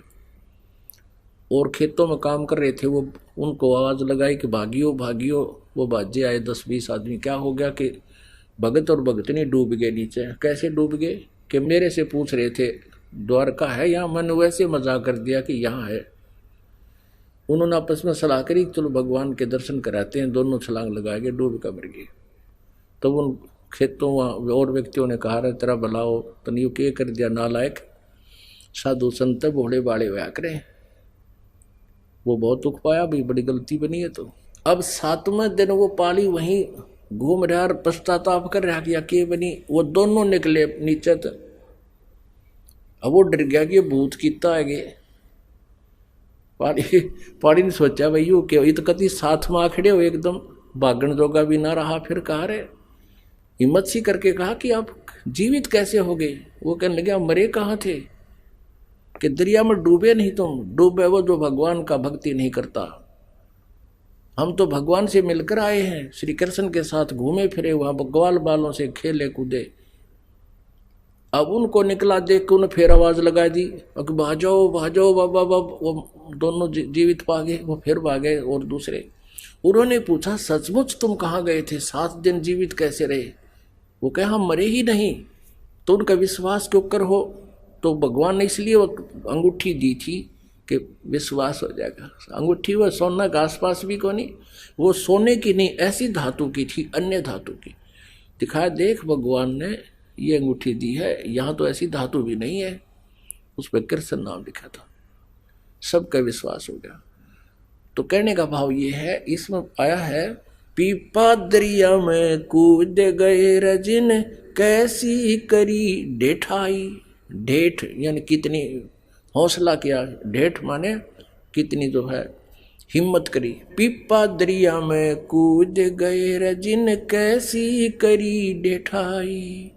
और खेतों में काम कर रहे थे, वो उनको आवाज लगाई कि भागियो भागियो। वो भाजे आए 10-20 आदमी। क्या हो गया कि भगत और भगतनी डूब गए नीचे। कैसे डूब गए कि मेरे से पूछ रहे थे द्वारका है यहाँ, मैंने वैसे मजाक कर दिया कि यहाँ है। उन्होंने आपस में सलाह करी चलो भगवान के दर्शन कराते हैं, दोनों छलांग लगा के डूब कर मर गए। तब उन खेतों और व्यक्तियों ने कहा तेरा भलाओ तनियो के कर दिया नालायक, साधु संत भोले बाड़े हुआ करें। वो बहुत दुख पाया, भाई बड़ी गलती बनी है। तो अब 7वें दिन वो पाली वहीं घूम रहा और पश्चाताप कर रहा कि के बनी। वो दोनों निकले नीचे तो अब वो डर गया कि ये भूत कितना है गे। पाड़ी ने सोचा भाई यो क्या, ये तो कति साथ में आखड़े हो एकदम, भागण जोगा भी ना रहा। फिर कहा रे हिम्मत सी करके कहा कि आप जीवित कैसे हो गए। वो कहने लगे आप मरे कहाँ थे कि दरिया में डूबे नहीं तुम। डूबे वो जो भगवान का भक्ति नहीं करता। हम तो भगवान से मिलकर आए हैं, श्री कृष्ण के साथ घूमे फिरे, वहां ग्वाल बालों से खेले कूदे। अब उनको निकला देख के उन्हें फिर आवाज लगा दी भाजो भाजो बाबा बाबा। वो दोनों जीवित पा गए। वो फिर भागे और दूसरे। उन्होंने पूछा सचमुच तुम कहाँ गए थे, 7 दिन जीवित कैसे रहे। वो कहे हम मरे ही नहीं। तो उनका विश्वास क्यों कर हो, तो भगवान ने इसलिए वो अंगूठी दी थी कि विश्वास हो जाएगा। अंगूठी वो सोना के आसपास भी को नहीं, वो सोने की नहीं ऐसी धातु की थी, अन्य धातु की। दिखाया देख भगवान ने ये अंगूठी दी है, यहाँ तो ऐसी धातु भी नहीं है। उस पर कृष्ण नाम लिखा था। सबका विश्वास हो गया। तो कहने का भाव ये है, इसमें आया है पीपा दरिया में कूद गए रजिन कैसी करी ढेठाई। ढेठ यानी कितनी हौसला किया, ढेठ माने कितनी जो है हिम्मत करी। पीपा दरिया में कूद गए रजिन कैसी करी ढेठाई।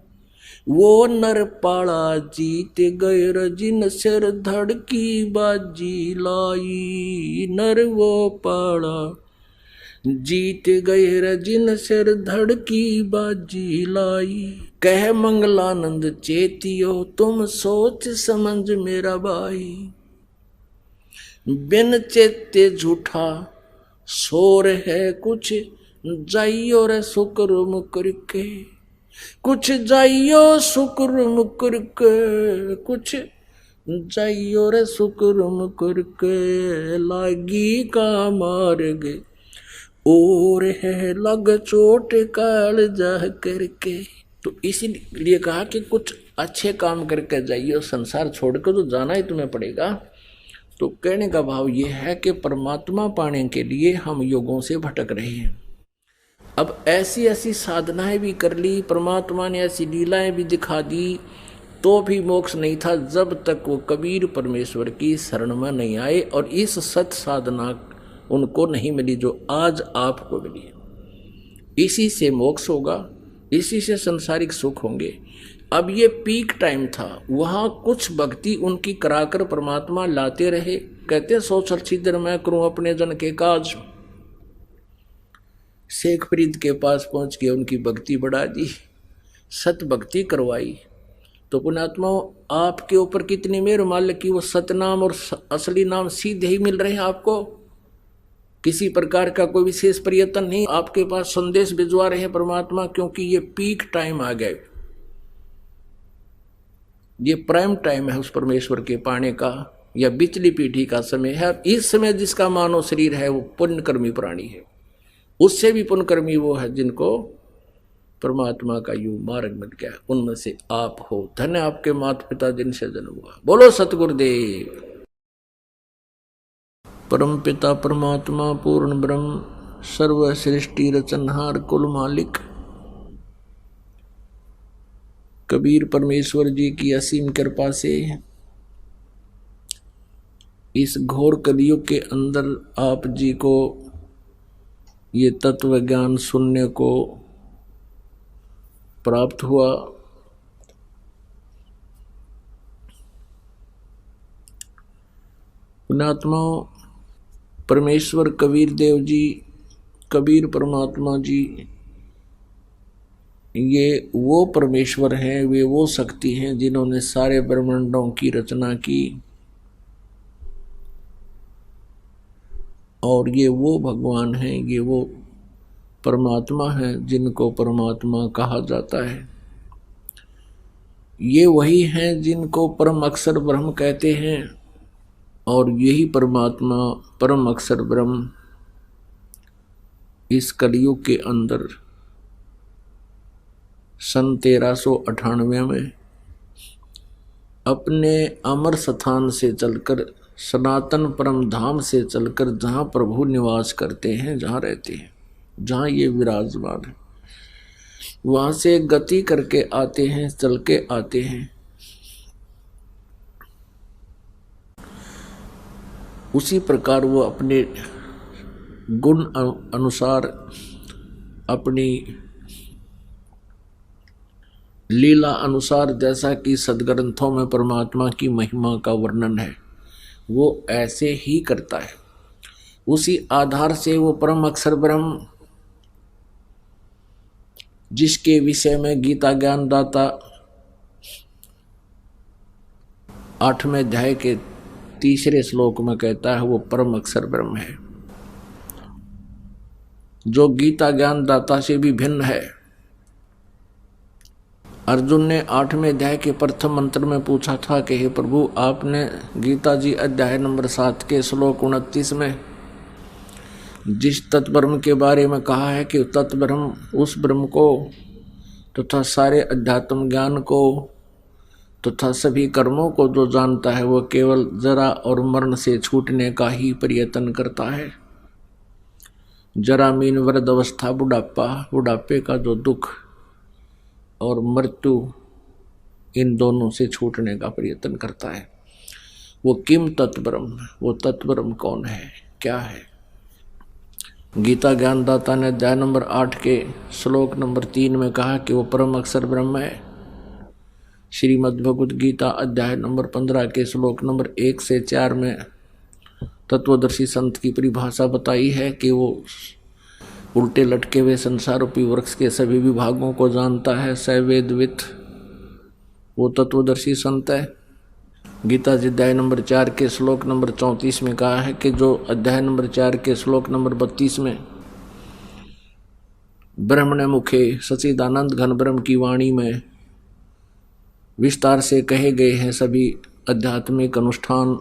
वो नर पाड़ा जीत गए रजिन सिर धड़की बाजी लाई। नर वो पाड़ा जीत गए रजिन सिर धड़की बाजी लाई। कह मंगलानंद चेतियो तुम सोच समझ मेरा भाई। बिन चेते झूठा शोर है कुछ जाइयो रे शुक्र मुकर के। कुछ जाइयो शुक्र मुकर के, कुछ जाइयो रे शुक्र मुकर के। लागी का मार गे और है लग चोट काल जा करके। तो इसीलिए कहा कि कुछ अच्छे काम करके जाइए, संसार छोड़कर तो जाना ही तुम्हें पड़ेगा। तो कहने का भाव ये है कि परमात्मा पाने के लिए हम योगों से भटक रहे हैं। अब ऐसी ऐसी साधनाएं भी कर ली, परमात्मा ने ऐसी लीलाएं भी दिखा दी, तो भी मोक्ष नहीं था जब तक वो कबीर परमेश्वर की शरण में नहीं आए और इस सत साधना उनको नहीं मिली जो आज आपको मिली। इसी से मोक्ष होगा, इसी से संसारिक सुख होंगे। अब ये पीक टाइम था, वहाँ कुछ भक्ति उनकी कराकर परमात्मा लाते रहे। कहते 100 छिद्र मैं करूँ अपने जन के काज। शेख फरीद के पास पहुँच के उनकी भक्ति बढ़ा दी, सत भक्ति करवाई। तो पुण्यात्मा आपके ऊपर कितनी मेहर मालिक की, वो सतनाम और असली नाम सीधे ही मिल रहे हैं आपको। किसी प्रकार का कोई विशेष प्रयत्न नहीं, आपके पास संदेश भिजवा रहे हैं परमात्मा, क्योंकि ये पीक टाइम आ गए। ये प्राइम टाइम है उस परमेश्वर के पाने का, या बिचली पीढ़ी का समय है। इस समय जिसका मानव शरीर है वो पुण्यकर्मी प्राणी है, उससे भी पुण्यकर्मी वो है जिनको परमात्मा का यू मार्ग मिल गया। उनमें से आप हो। धन्य आपके माता पिता जिनसे जन्म हुआ। बोलो सतगुरुदेव। परम पिता परमात्मा पूर्ण ब्रह्म सर्व सृष्टि रचनहार कुल मालिक कबीर परमेश्वर जी की असीम कृपा से इस घोर कलयुग के अंदर आप जी को ये तत्व ज्ञान सुनने को प्राप्त हुआ। पुण्यात्माओं, परमेश्वर कबीर देव जी, कबीर परमात्मा जी ये वो परमेश्वर हैं, वे वो शक्ति हैं जिन्होंने सारे ब्रह्मांडों की रचना की, और ये वो भगवान हैं, ये वो परमात्मा हैं जिनको परमात्मा कहा जाता है। ये वही हैं जिनको परम अक्षर ब्रह्म कहते हैं, और यही परमात्मा परम अक्षर ब्रह्म इस कलयुग के अंदर सन 1398 में अपने अमर स्थान से चलकर, सनातन परम धाम से चलकर, जहाँ प्रभु निवास करते हैं, जहाँ रहते हैं, जहाँ ये विराजमान है, वहाँ से गति करके आते हैं, चल के आते हैं। उसी प्रकार वो अपने गुण अनुसार, अपनी लीला अनुसार, जैसा कि सदग्रंथों में परमात्मा की महिमा का वर्णन है, वो ऐसे ही करता है। उसी आधार से वो परम अक्षर ब्रह्म, जिसके विषय में गीता ज्ञान दाता 8वें अध्याय के 3 श्लोक में कहता है, वो परम अक्षर ब्रह्म है, जो गीता ज्ञान दाता से भी भिन्न है। अर्जुन ने 8वें अध्याय के प्रथम मंत्र में पूछा था कि हे प्रभु, आपने गीता जी अध्याय नंबर 7 के श्लोक 29 में जिस तत्ब्रह्म के बारे में कहा है कि तत्ब्रह्म, उस ब्रह्म को तथा सारे अध्यात्म ज्ञान को तथा सभी कर्मों को जो जानता है, वो केवल जरा और मरण से छूटने का ही प्रयत्न करता है। जरा मीन वृद्ध अवस्था, बुढ़ापा, बुढ़ापे का जो दुख, और मृत्यु, इन दोनों से छूटने का प्रयत्न करता है। वो किम तत्ब्रह्म, वो तत्ब्रह्म कौन है, क्या है? गीता ज्ञानदाता ने अध्याय नंबर 8 के श्लोक नंबर 3 में कहा कि वो परम अक्षर ब्रह्म है। श्रीमद् भगवद गीता अध्याय नंबर 15 के श्लोक नंबर 1 से 4 में तत्वदर्शी संत की परिभाषा बताई है कि वो उल्टे लटके हुए संसार रूपी वृक्ष के सभी विभागों को जानता है, सवेदवित, वो तत्वदर्शी संत है। गीता जी अध्याय नंबर 4 के श्लोक नंबर 34 में कहा है कि जो अध्याय नंबर 4 के श्लोक नंबर 32 में ब्रह्मण मुखे सच्चिदानंद घन ब्रह्म की वाणी में विस्तार से कहे गए हैं सभी आध्यात्मिक अनुष्ठान,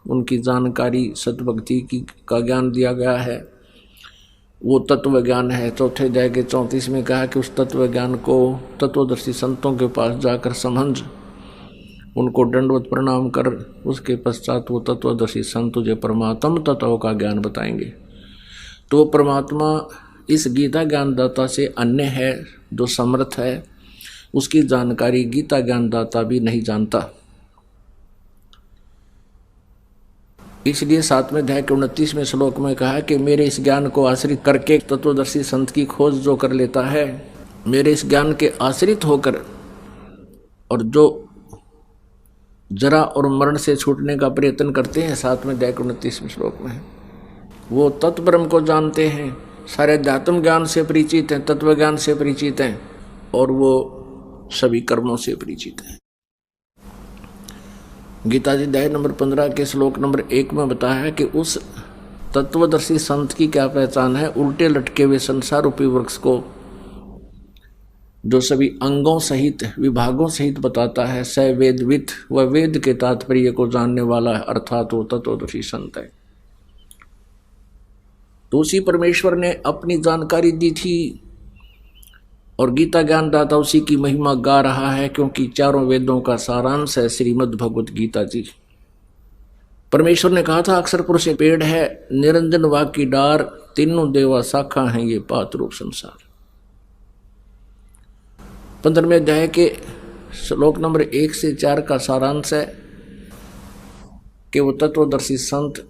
उनकी जानकारी, सतभक्ति की का ज्ञान दिया गया है, वो तत्व ज्ञान है। चौथे अध्याय के 34 में कहा कि उस तत्व ज्ञान को तत्वदर्शी संतों के पास जाकर समझ, उनको दंडवत प्रणाम कर, उसके पश्चात वो तत्वदर्शी संत तुझे परमात्म तत्व का ज्ञान बताएंगे। तो परमात्मा इस गीता ज्ञानदाता से अन्य है, जो समर्थ है, उसकी जानकारी गीता ज्ञानदाता भी नहीं जानता। इसलिए 7वें अध्याय के 29वें श्लोक में कहा कि मेरे इस ज्ञान को आश्रित करके तत्वदर्शी संत की खोज जो कर लेता है, मेरे इस ज्ञान के आश्रित होकर, और जो जरा और मरण से छूटने का प्रयत्न करते हैं, 7वें अध्याय के 29वें श्लोक में, वो तत्व ब्रह्म को जानते हैं, सारे अध्यात्म ज्ञान से परिचित हैं, तत्व ज्ञान से परिचित हैं, और वो सभी कर्मों से परिचित हैं। गीता जी अध्याय नंबर 15 के श्लोक नंबर 1 में बताया है कि उस तत्वदर्शी संत की क्या पहचान है? उल्टे लटके हुए संसार रूपी वृक्ष को जो सभी अंगों सहित, विभागों सहित बताता है, स वेदवित, वह वेद के तात्पर्य को जानने वाला है, अर्थात वो तत्वदर्शी संत है। तो उसी परमेश्वर ने अपनी जानकारी दी थी, और गीता ज्ञानदाता उसी की महिमा गा रहा है, क्योंकि चारों वेदों का सारांश है श्रीमद् भगवद गीता जी। परमेश्वर ने कहा था, अक्षर पुरुष पेड़ है, निरंजन वाक की डार, तीनों देवा शाखा हैं, ये पात रूप संसार। 15वें अध्याय के श्लोक नंबर 1 से 4 का सारांश है कि वो तत्वदर्शी संत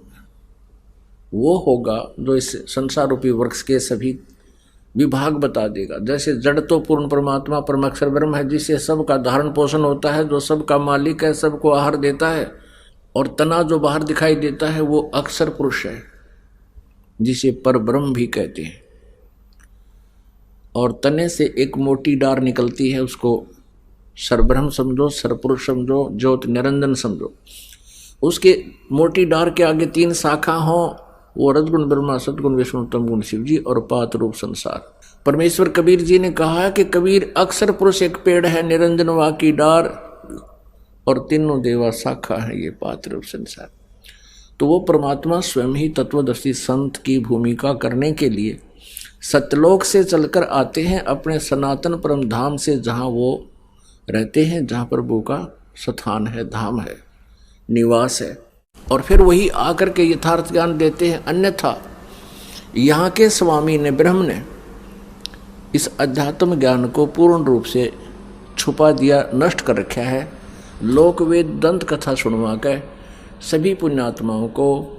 वो होगा जो इस संसार रूपी वृक्ष के सभी विभाग बता देगा। जैसे जड़ तो पूर्ण परमात्मा परमाक्षर ब्रह्म है, जिससे सबका धारण पोषण होता है, जो सबका मालिक है, सबको आहार देता है, और तना जो बाहर दिखाई देता है वो अक्षर पुरुष है, जिसे पर ब्रह्म भी कहते हैं। और तने से एक मोटी डार निकलती है, उसको सरब्रह्म समझो, सरपुरुष समझो, ज्योत निरंजन समझो। उसके मोटी डार के आगे 3 शाखा हो, वो रजगुण ब्रह्मा, सतगुण विष्णु, तमगुण शिव जी और पात रूप संसार। परमेश्वर कबीर जी ने कहा है कि कबीर अक्षर पुरुष एक पेड़ है, निरंजन वा की डार और तीनों देवा शाखा है, ये पात रूप संसार। तो वो परमात्मा स्वयं ही तत्वदर्शी संत की भूमिका करने के लिए सतलोक से चलकर आते हैं अपने सनातन परम धाम से, जहाँ वो रहते हैं, जहाँ प्रभु का स्थान है, धाम है, निवास है। और फिर वही आकर के यथार्थ ज्ञान देते हैं। अन्यथा यहाँ के स्वामी ने, ब्रह्म ने इस अध्यात्म ज्ञान को पूर्ण रूप से छुपा दिया, नष्ट कर रखा है। लोक वेद दंत कथा सुनवा कर सभी पुण्यात्माओं को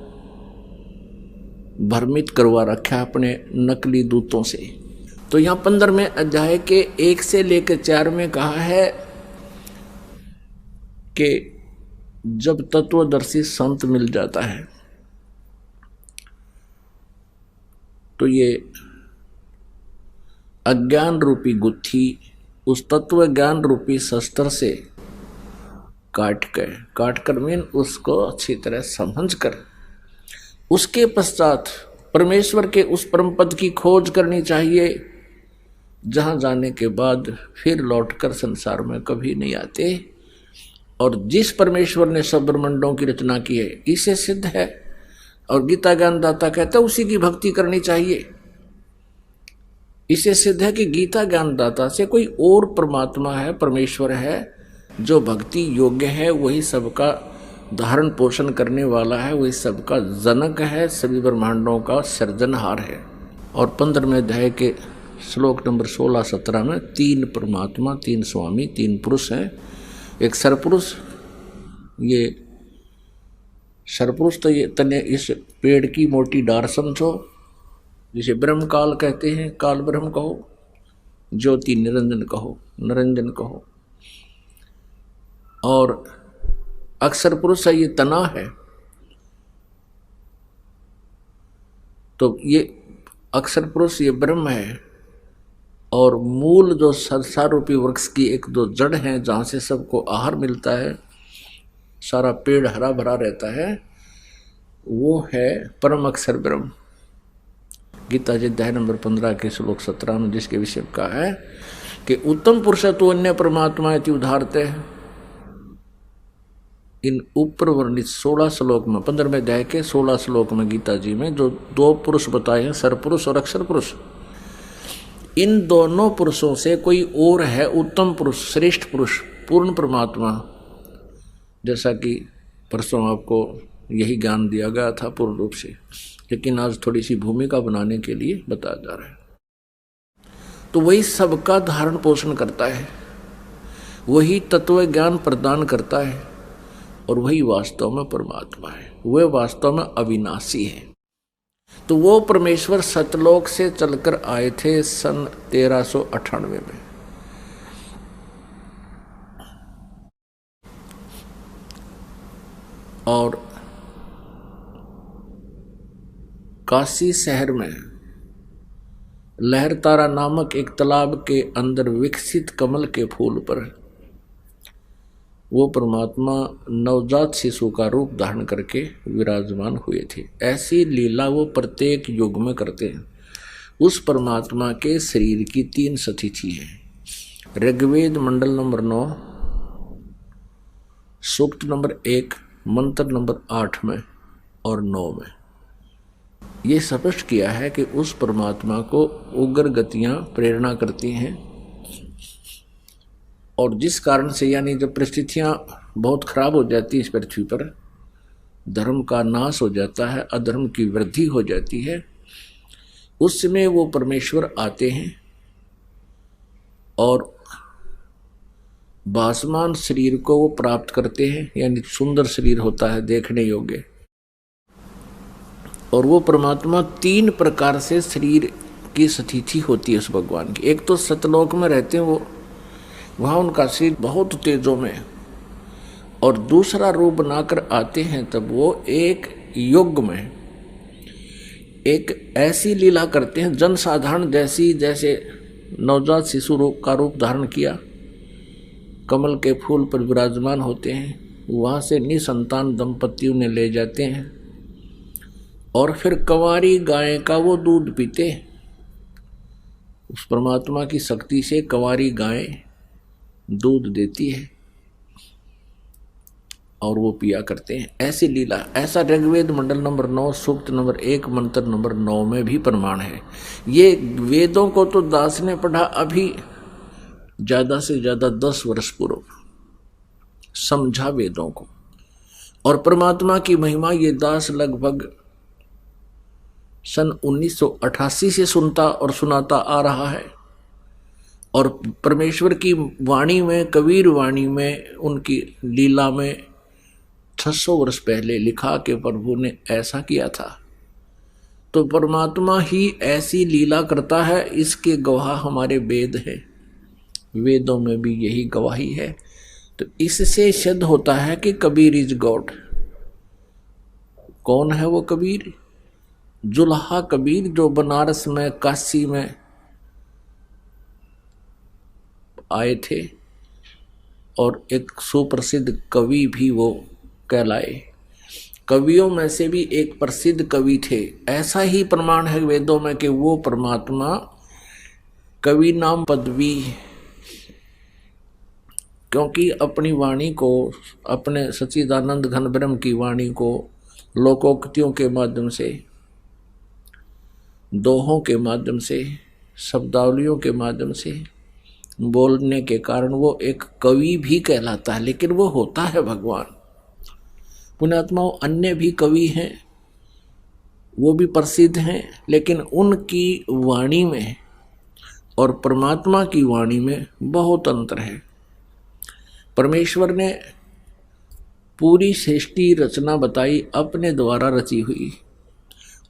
भ्रमित करवा रखा है अपने नकली दूतों से। तो यहाँ 15वें अध्याय के 1 से लेकर 4 में कहा है कि जब तत्वदर्शी संत मिल जाता है तो ये अज्ञान रूपी गुत्थी उस तत्व ज्ञान रूपी शस्त्र से काट कर मीन उसको अच्छी तरह समझ कर उसके पश्चात परमेश्वर के उस परम पद की खोज करनी चाहिए, जहां जाने के बाद फिर लौटकर संसार में कभी नहीं आते। और जिस परमेश्वर ने सब ब्रह्मांडों की रचना की है, इसे सिद्ध है और गीता ज्ञानदाता कहता है उसी की भक्ति करनी चाहिए। इसे सिद्ध है कि गीता ज्ञानदाता से कोई और परमात्मा है, परमेश्वर है, जो भक्ति योग्य है, वही सबका धारण पोषण करने वाला है, वही सबका जनक है, सभी ब्रह्मांडों का सृजनहार है। और 15वें अध्याय के श्लोक नंबर 16-17 में 3 परमात्मा, 3 स्वामी, 3 पुरुष हैं। एक सरपुरुष, ये सरपुरुष तो ये तने इस पेड़ की मोटी डार समझो, जिसे ब्रह्म काल कहते हैं, काल ब्रह्म कहो, ज्योति निरंजन कहो, निरंजन कहो। और अक्षर पुरुष है, ये तना है। तो ये अक्षर पुरुष ये ब्रह्म है। और मूल जो संसार रूपी वृक्ष की 1-2 जड़ हैं, जहाँ से सबको आहार मिलता है, सारा पेड़ हरा भरा रहता है, वो है परम अक्षर ब्रह्म। गीता जी अध्याय नंबर 15 के श्लोक 17 में जिसके विषय का है कि उत्तम पुरुष तो अन्य परमात्मा इति उदाहरते हैं। इन ऊपर वर्णित 16 श्लोक में, 15वें अध्याय के 16 श्लोक में गीता जी में जो 2 पुरुष बताए हैं, सरपुरुष और अक्षर पुरुष, इन दोनों पुरुषों से कोई और है उत्तम पुरुष, श्रेष्ठ पुरुष, पूर्ण परमात्मा। जैसा कि परसों आपको यही ज्ञान दिया गया था पूर्ण रूप से, लेकिन आज थोड़ी सी भूमिका बनाने के लिए बताया जा रहा है। तो वही सबका धारण पोषण करता है, वही तत्व ज्ञान प्रदान करता है, और वही वास्तव में परमात्मा है, वह वास्तव में अविनाशी है। तो वो परमेश्वर सतलोक से चलकर आए थे सन 1398 में। और काशी शहर में लहरतारा नामक एक तालाब के अंदर विकसित कमल के फूल पर वो परमात्मा नवजात शिशु का रूप धारण करके विराजमान हुए थे। ऐसी लीला वो प्रत्येक युग में करते हैं। उस परमात्मा के शरीर की 3 स्थिति है। ऋग्वेद मंडल नंबर 9, सूक्त नंबर 1, मंत्र नंबर 8 में और 9 में ये स्पष्ट किया है कि उस परमात्मा को उग्र गतियां प्रेरणा करती हैं, और जिस कारण से, यानी जब परिस्थितियां बहुत खराब हो जाती है इस पृथ्वी पर, धर्म का नाश हो जाता है, अधर्म की वृद्धि हो जाती है, उस समय वो परमेश्वर आते हैं और भासमान शरीर को वो प्राप्त करते हैं, यानी सुंदर शरीर होता है देखने योग्य। और वो परमात्मा 3 प्रकार से शरीर की स्थिति होती है उस भगवान की। एक तो सतलोक में रहते हैं वो, वहाँ उनका शरीर बहुत तेजों में, और दूसरा रूप बनाकर आते हैं तब वो एक युग में एक ऐसी लीला करते हैं जनसाधारण जैसी, जैसे नवजात शिशु का रूप धारण किया, कमल के फूल पर विराजमान होते हैं, वहाँ से निसंतान दंपतियों ने ले जाते हैं और फिर कंवारी गाय का वो दूध पीते। उस परमात्मा की शक्ति से कंवारी गाय दूध देती है और वो पिया करते हैं। ऐसी लीला, ऐसा ऋग्वेद मंडल नंबर 9 सूक्त नंबर 1 मंत्र नंबर 9 में भी प्रमाण है। ये वेदों को तो दास ने पढ़ा अभी ज्यादा से ज्यादा 10 वर्ष पूर्व, समझा वेदों को, और परमात्मा की महिमा ये दास लगभग सन 1988 से सुनता और सुनाता आ रहा है। और परमेश्वर की वाणी में, कबीर वाणी में, उनकी लीला में 600 वर्ष पहले लिखा कि प्रभु ने ऐसा किया था। तो परमात्मा ही ऐसी लीला करता है, इसके गवाह हमारे वेद हैं, वेदों में भी यही गवाही है। तो इससे सिद्ध होता है कि कबीर इज गॉड। कौन है वो कबीर? जुल्हा कबीर, जो बनारस में, काशी में आए थे और एक सुप्रसिद्ध कवि भी वो कहलाए। कवियों में से भी एक प्रसिद्ध कवि थे। ऐसा ही प्रमाण है वेदों में कि वो परमात्मा कवि नाम पदवी, क्योंकि अपनी वाणी को, अपने सच्चिदानंद घन ब्रह्म की वाणी को लोकोक्तियों के माध्यम से, दोहों के माध्यम से, शब्दावलियों के माध्यम से बोलने के कारण वो एक कवि भी कहलाता है। लेकिन वो होता है भगवान। पुण्यात्माओं, अन्य भी कवि हैं, वो भी प्रसिद्ध हैं, लेकिन उनकी वाणी में और परमात्मा की वाणी में बहुत अंतर है। परमेश्वर ने पूरी सृष्टि रचना बताई, अपने द्वारा रची हुई,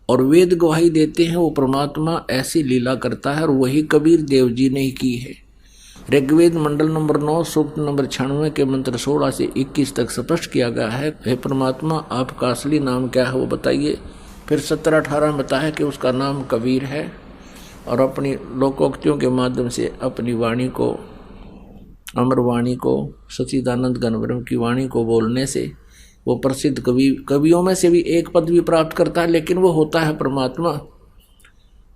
और वेद गवाही देते हैं वो परमात्मा ऐसी लीला करता है, और वही कबीर देव जी ने ही की है। ऋग्वेद मंडल नंबर 9 सूक्त नंबर 96 के मंत्र 16 से 21 तक स्पष्ट किया गया है, हे परमात्मा आपका असली नाम क्या है वो बताइए। फिर 17-18 बताया कि उसका नाम कबीर है, और अपनी लोकोक्तियों के माध्यम से अपनी वाणी को, अमर वाणी को, सच्चिदानंद घन ब्रह्म की वाणी को बोलने से वो प्रसिद्ध कवियों में से भी एक पदवी प्राप्त करता है। लेकिन वो होता है परमात्मा,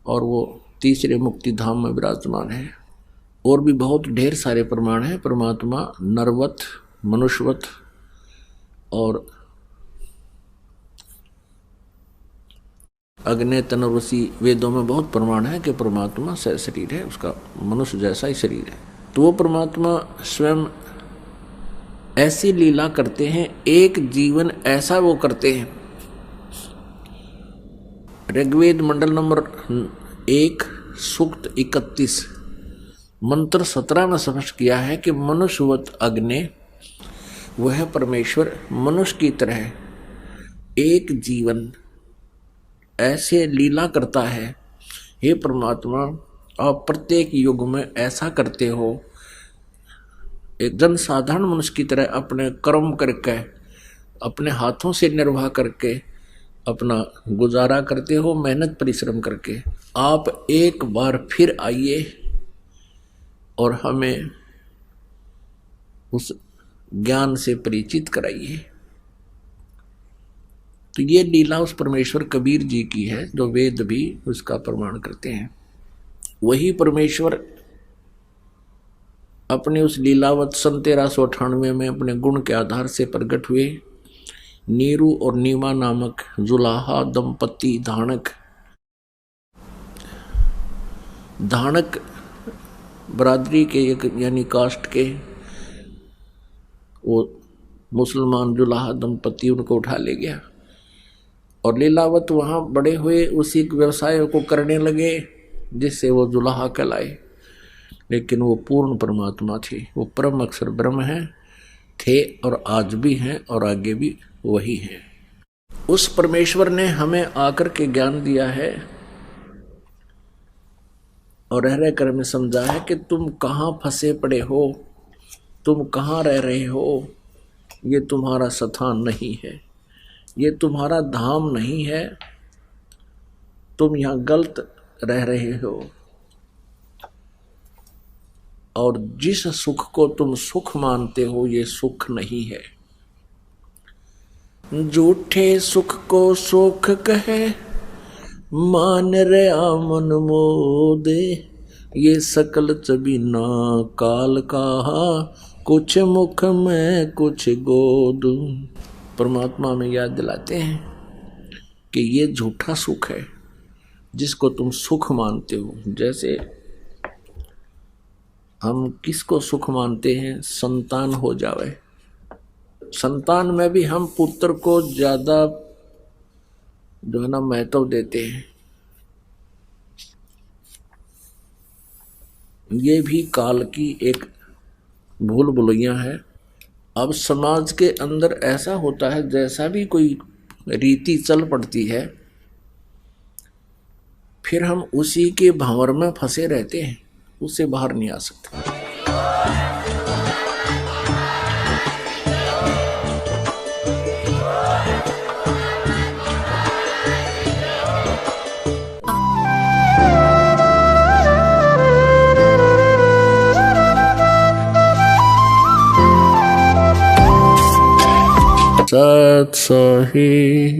और वो तीसरे मुक्ति धाम में विराजमान है। और भी बहुत ढेर सारे प्रमाण हैं। परमात्मा नरवत, मनुष्यवत और अग्नि तनुर्वशी, वेदों में बहुत प्रमाण है कि परमात्मा शरीर है, उसका मनुष्य जैसा ही शरीर है। तो वो परमात्मा स्वयं ऐसी लीला करते हैं, एक जीवन ऐसा वो करते हैं। ऋग्वेद मंडल नंबर 1 सूक्त 31 मंत्र 17 में स्पष्ट किया है कि मनुष्यवत अग्नि, वह परमेश्वर मनुष्य की तरह एक जीवन ऐसे लीला करता है। हे परमात्मा, आप प्रत्येक युग में ऐसा करते हो, एक जन साधारण मनुष्य की तरह अपने कर्म करके, अपने हाथों से निर्वाह करके अपना गुजारा करते हो, मेहनत परिश्रम करके। आप एक बार फिर आइए और हमें उस ज्ञान से परिचित कराइए। तो ये लीला उस परमेश्वर कबीर जी की है, जो वेद भी उसका प्रमाण करते हैं। वही परमेश्वर अपनी उस लीलावत सन 1398 में अपने गुण के आधार से प्रकट हुए। नीरू और नीमा नामक जुलाहा दंपति धानक बरादरी के एक यानी कास्ट के वो मुसलमान जुलाहा दंपति उनको उठा ले गया, और लीलावत वहाँ बड़े हुए, उसी व्यवसाय को करने लगे जिससे वो जुलाहा कहलाए। लेकिन वो पूर्ण परमात्मा थी, वो परम अक्षर ब्रह्म है, थे और आज भी हैं और आगे भी वही है। उस परमेश्वर ने हमें आकर के ज्ञान दिया है और रह कर हमें समझा है कि तुम कहाँ फंसे पड़े हो, तुम कहाँ रह रहे हो। ये तुम्हारा स्थान नहीं है, ये तुम्हारा धाम नहीं है, तुम यहाँ गलत रह रहे हो। और जिस सुख को तुम सुख मानते हो ये सुख नहीं है। झूठे सुख को सुख कहे मान रे आमन मोदे, ये सकल चबीना काल कहा कुछ मुख में कुछ गोद। परमात्मा में याद दिलाते हैं कि ये झूठा सुख है जिसको तुम सुख मानते हो। जैसे हम किसको सुख मानते हैं, संतान हो जावे, संतान में भी हम पुत्र को ज्यादा जो है ना महत्व देते हैं। ये भी काल की एक भूल भुलैया है। अब समाज के अंदर ऐसा होता है, जैसा भी कोई रीति चल पड़ती है फिर हम उसी के भंवर में फंसे रहते हैं, उससे बाहर नहीं आ सकते। सत सही।